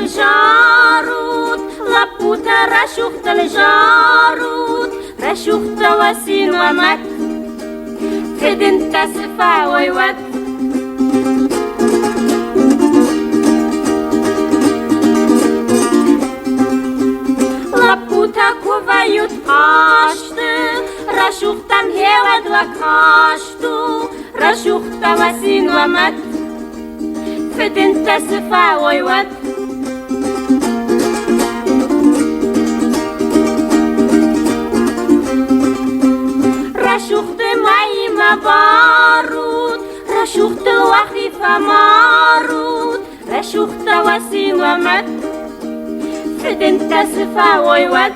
الجارود لبوتا رشوخت الجارود رشوخت وسين ومت فدن تسفى ويود لبوتا كوفايوت قاشت رشوختم هيود وكاشتو رشوخت وسين ومت فدن تسفى ويود رشوخت معي مبارود رشوخت وخيف مارود رشوخت وسين ومت فدن تسفى ويود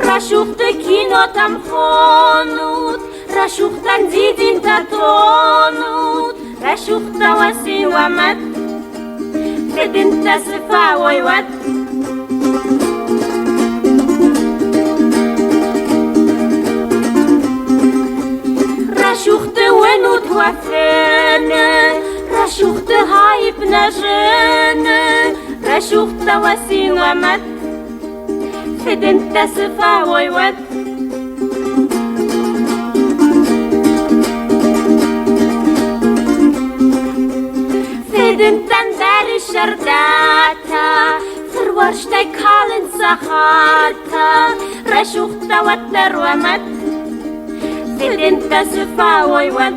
رشوخت كينو تمخونود رشوخت نزيدين تطونود رشوخت وسين ومت فدن تسفى ويود رشوخت ونود وفن رشوخت هايب نجن رشوخت وسين ومت فدن تسفى ويود فدن تندر الشرداتا فرورشتك هالن سخارتا رشوخت وتر ومت فدن تسفى ويود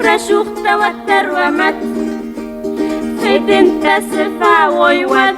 رشوخت وتر ومت فدن تسفى ويود